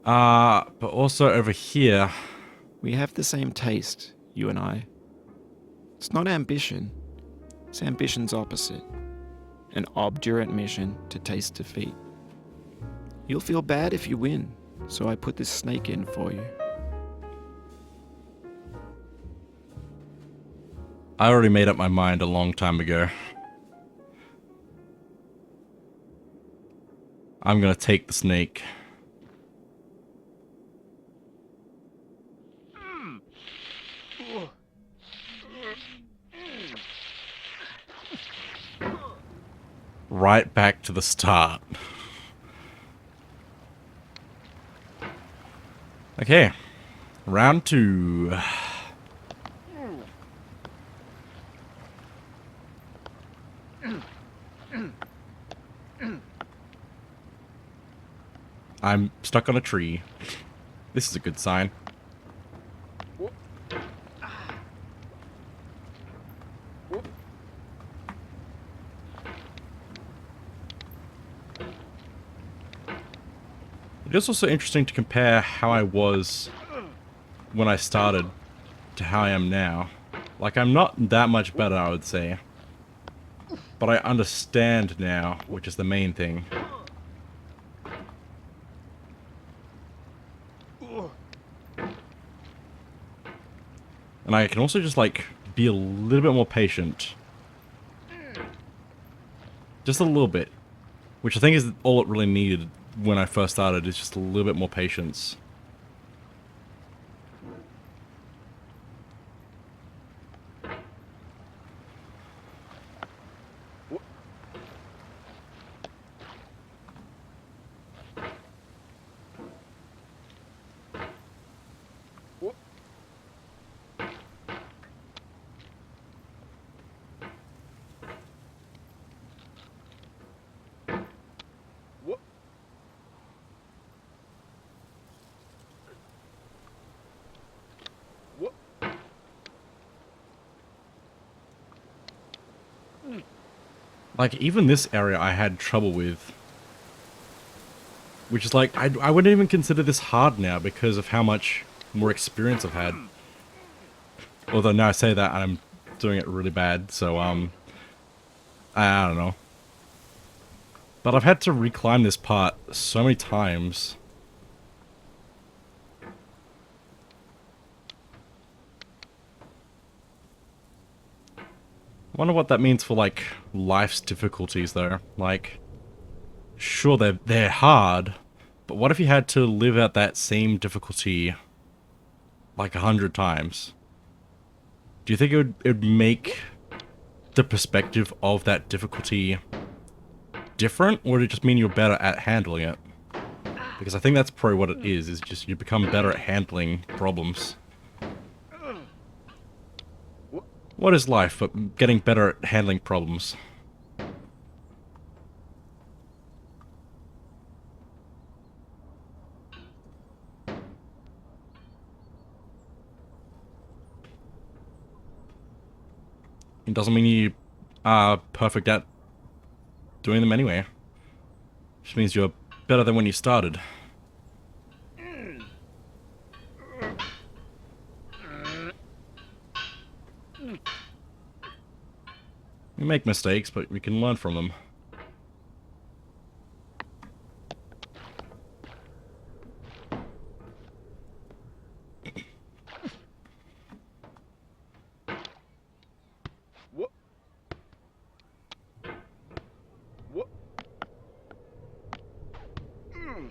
But also over here, We have the same taste, you and I. It's not ambition, it's ambition's opposite. An obdurate mission to taste defeat. You'll feel bad if you win, so I put this snake in for you. I already made up my mind a long time ago. I'm gonna take the snake. Right back to the start. Okay, round 2. I'm stuck on a tree. This is a good sign. It is also interesting to compare how I was when I started to how I am now. Like, I'm not that much better, I would say. But I understand now, which is the main thing. And I can also just, like, be a little bit more patient. Just a little bit. Which I think is all it really needed when I first started, is just a little bit more patience. Like, even this area I had trouble with. Which is like, I wouldn't even consider this hard now because of how much more experience I've had. Although now I say that I'm doing it really bad, so, I don't know. But I've had to reclimb this part so many times. I wonder what that means for, like, life's difficulties, though. Like, sure, they're hard, but what if you had to live out that same difficulty, like, 100 times? Do you think it would make the perspective of that difficulty different, or would it just mean you're better at handling it? Because I think that's probably what it is just you become better at handling problems. What is life but getting better at handling problems? It doesn't mean you are perfect at doing them anyway. It just means you're better than when you started. We make mistakes, but we can learn from them.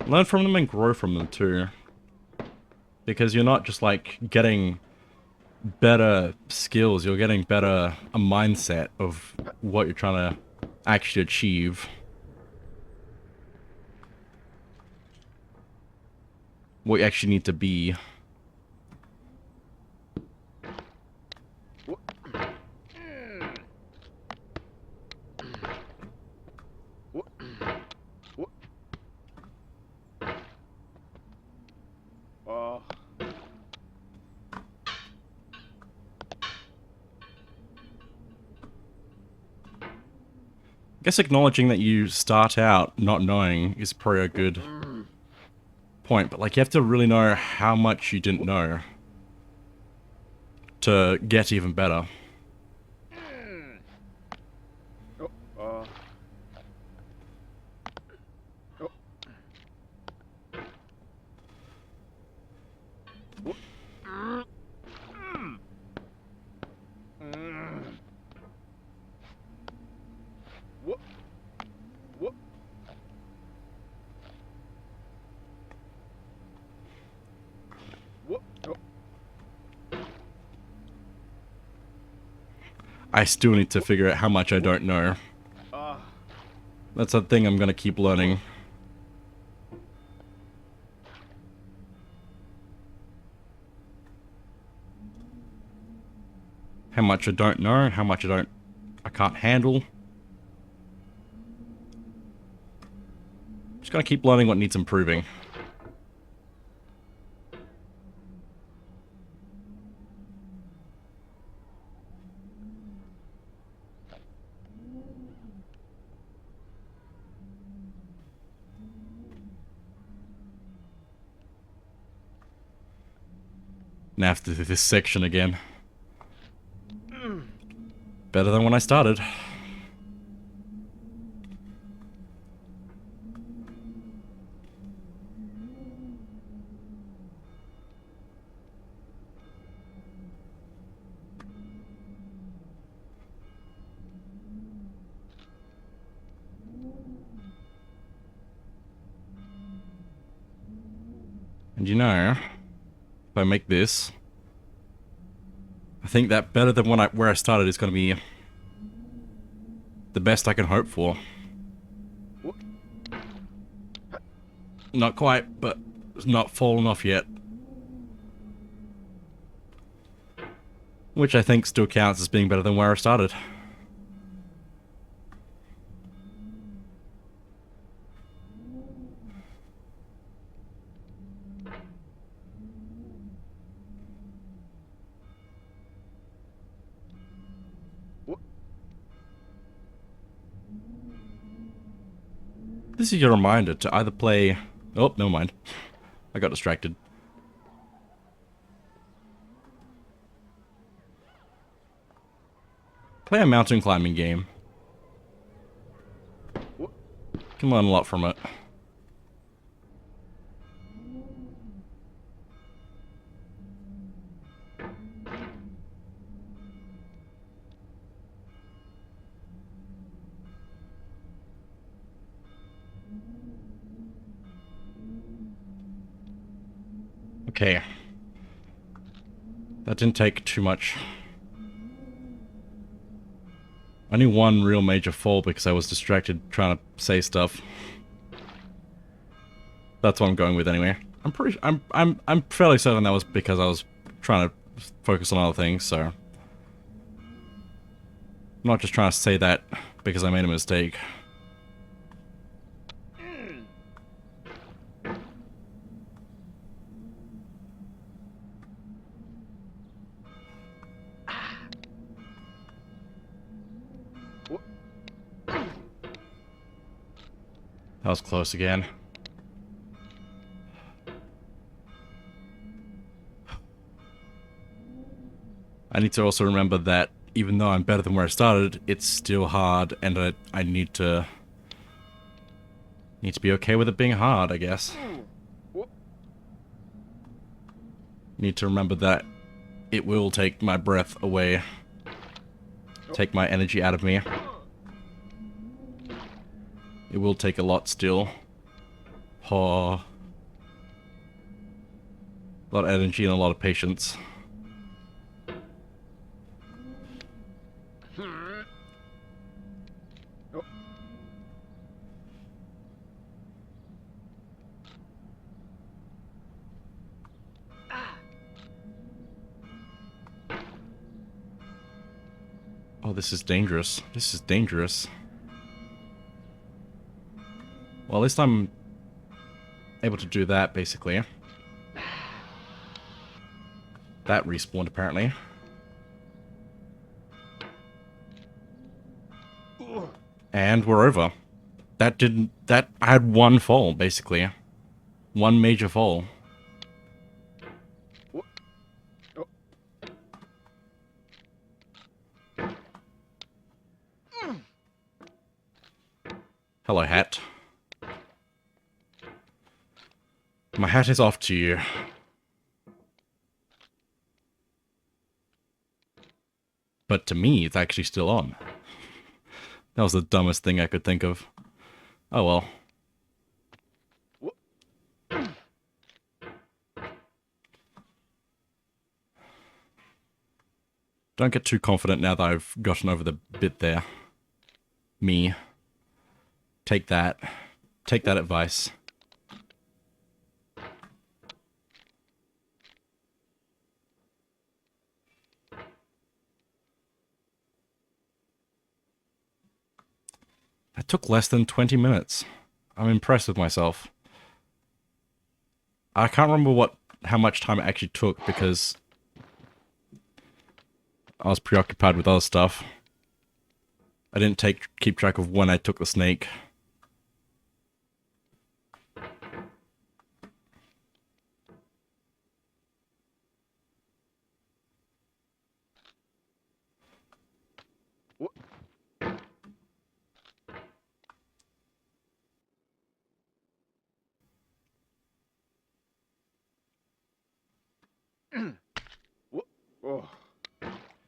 Learn from them and grow from them too. Because you're not just like getting better skills, you're getting better a mindset of what you're trying to actually achieve. What you actually need to be. I guess acknowledging that you start out not knowing is probably a good point, but like you have to really know how much you didn't know to get even better. I still need to figure out how much I don't know. That's a thing I'm gonna keep learning. How much I don't know, how much I can't handle. Just gotta keep learning what needs improving. Now I have to do this section again. Better than when I started. And you know, if I make this, I think that better than where I started is going to be the best I can hope for. Not quite, but it's not fallen off yet. Which I think still counts as being better than where I started. This is your reminder to either play... Oh, never mind. I got distracted. Play a mountain climbing game. Can learn a lot from it. Okay. That didn't take too much. Only one real major fall because I was distracted trying to say stuff. That's what I'm going with anyway. I'm fairly certain that was because I was trying to focus on other things, so I'm not just trying to say that because I made a mistake. That was close again. I need to also remember that even though I'm better than where I started, it's still hard, and I need to be okay with it being hard, I guess. Need to remember that it will take my breath away, take my energy out of me. It will take a lot still. Oh. A lot of energy and a lot of patience. Oh, this is dangerous. This is dangerous. Well, at least I'm able to do that, basically. That respawned, apparently. And we're over. I had one fall, basically. one major fall. Hello, hat. My hat is off to you. But to me, it's actually still on. That was the dumbest thing I could think of. Oh well. Don't get too confident now that I've gotten over the bit there. Me. Take that. Take that advice. That took less than 20 minutes. I'm impressed with myself. I can't remember how much time it actually took because I was preoccupied with other stuff. I didn't keep track of when I took the snake.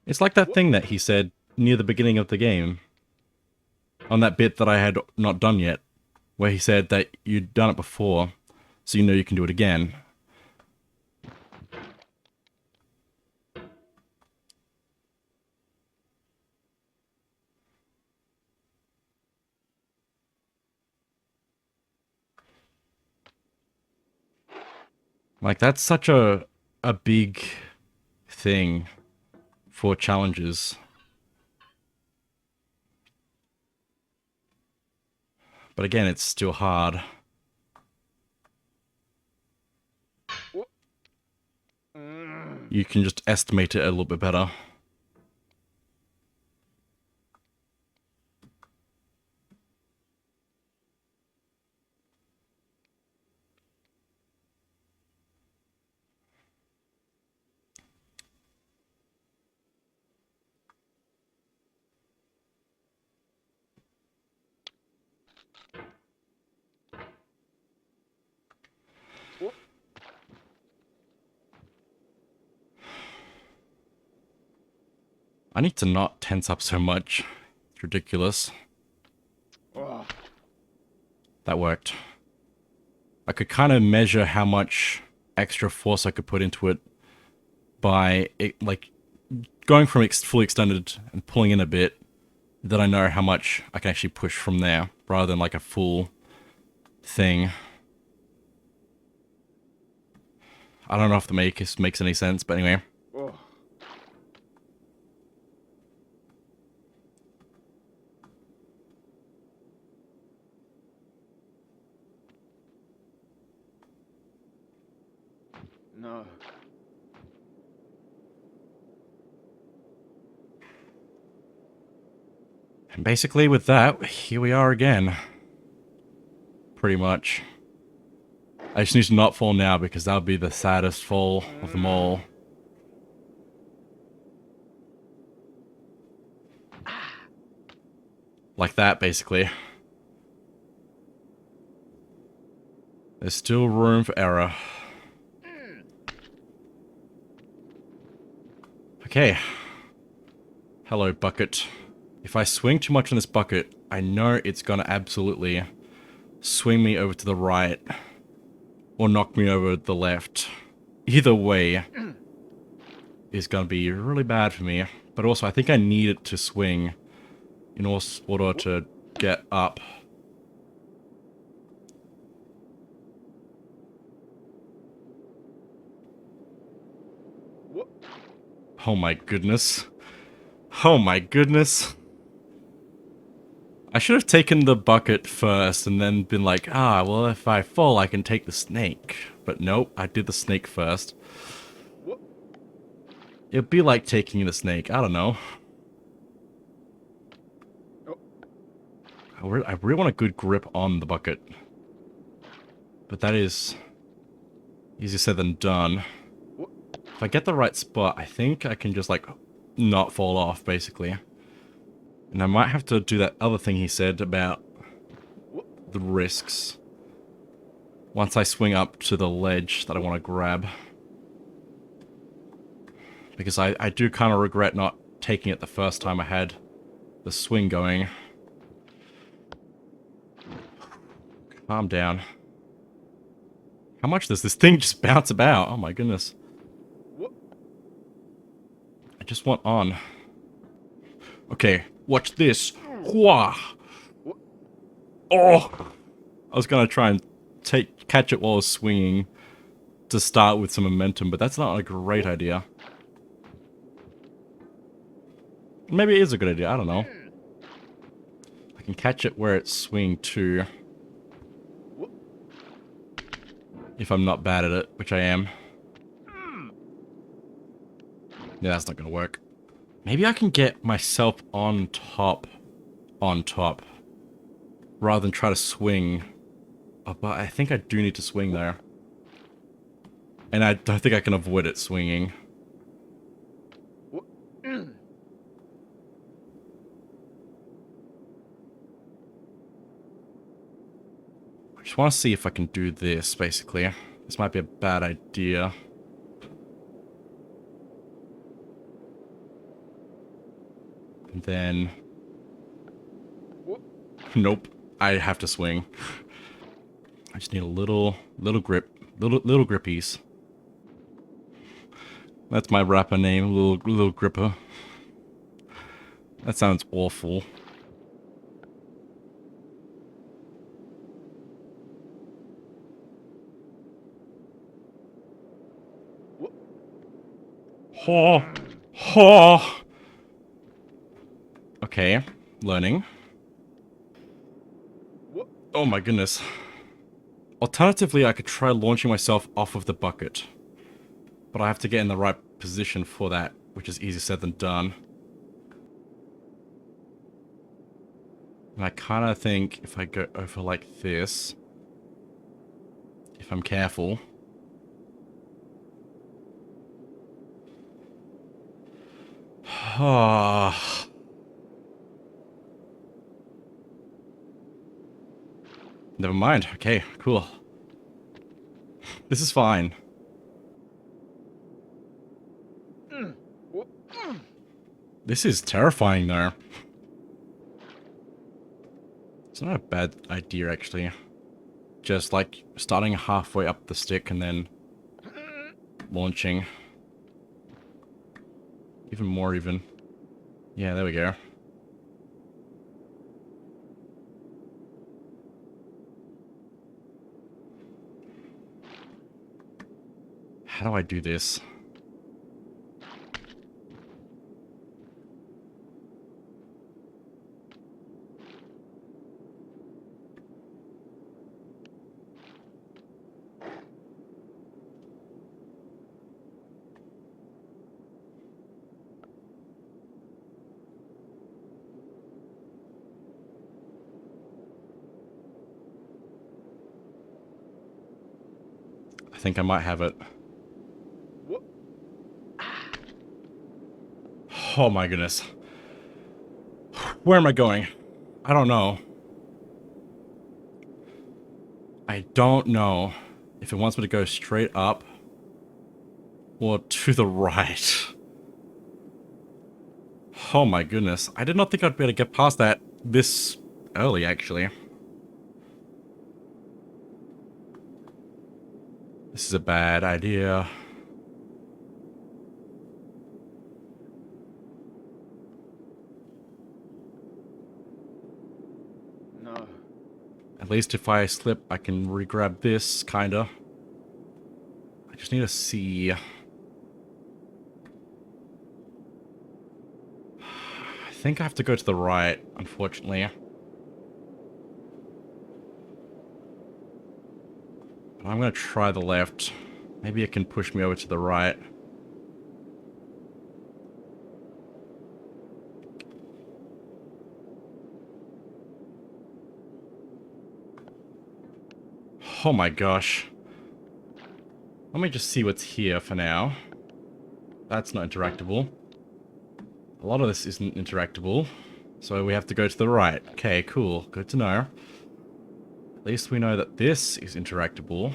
It's like that thing that he said near the beginning of the game. On that bit that I had not done yet. Where he said that you'd done it before, so you know you can do it again. Like, that's such a big thing for challenges. But again, it's still hard. You can just estimate it a little bit better. I need to not tense up so much. It's ridiculous. That worked. I could kind of measure how much extra force I could put into it by like going from fully extended and pulling in a bit. Then I know how much I can actually push from there rather than like a full thing. I don't know if the makes any sense, but anyway. No. And basically with that, here we are again. Pretty much. I just need to not fall now because that would be the saddest fall of them all. Like that, basically. There's still room for error. Okay. Hello, bucket. If I swing too much on this bucket, I know it's gonna absolutely swing me over to the right. Or knock me over to the left. Either way is gonna be really bad for me. But also, I think I need it to swing in order to get up. Oh my goodness. Oh my goodness. I should have taken the bucket first and then been like, well, if I fall, I can take the snake. But nope, I did the snake first. It'd be like taking the snake, I don't know. I really want a good grip on the bucket. But that is Easier said than done. If I get the right spot, I think I can just, like, not fall off, basically. And I might have to do that other thing he said about the risks. Once I swing up to the ledge that I want to grab. Because I do kind of regret not taking it the first time I had the swing going. Calm down. How much does this thing just bounce about? Oh my goodness. I just want on. Okay, watch this. Whoa. Oh! I was gonna try and catch it while I was swinging to start with some momentum, but that's not a great idea. Maybe it is a good idea, I don't know. I can catch it where it's swinging to. If I'm not bad at it, which I am. Yeah, that's not gonna work. Maybe I can get myself on top. Rather than try to swing. Oh, but I think I do need to swing there. And I don't think I can avoid it swinging. I just want to see if I can do this, basically. This might be a bad idea. And then... Nope. I have to swing. I just need a little grip. Little grippies. That's my rapper name, little gripper. That sounds awful. Oh, oh. Okay, learning. Oh my goodness. Alternatively, I could try launching myself off of the bucket. But I have to get in the right position for that, which is easier said than done. And I kind of think if I go over like this, if I'm careful... Oh. Never mind. Okay, cool. This is fine. This is terrifying, though. It's not a bad idea, actually. Just, like, starting halfway up the stick and then launching. Even more, even. Yeah, there we go. How do I do this? I think I might have it. Oh my goodness. Where am I going? I don't know. I don't know if it wants me to go straight up or to the right. Oh my goodness. I did not think I'd be able to get past that this early, actually. This is a bad idea. No. At least if I slip, I can re-grab this, kinda. I just need to see. I think I have to go to the right, unfortunately. But I'm gonna try the left. Maybe it can push me over to the right. Oh my gosh. Let me just see what's here for now. That's not interactable. A lot of this isn't interactable. So we have to go to the right. Okay, cool. Good to know. At least we know that this is interactable.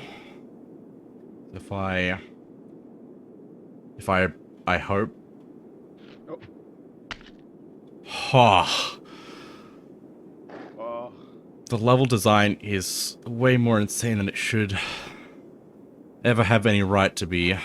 If I hope. Oh. Oh. The level design is way more insane than it should ever have any right to be.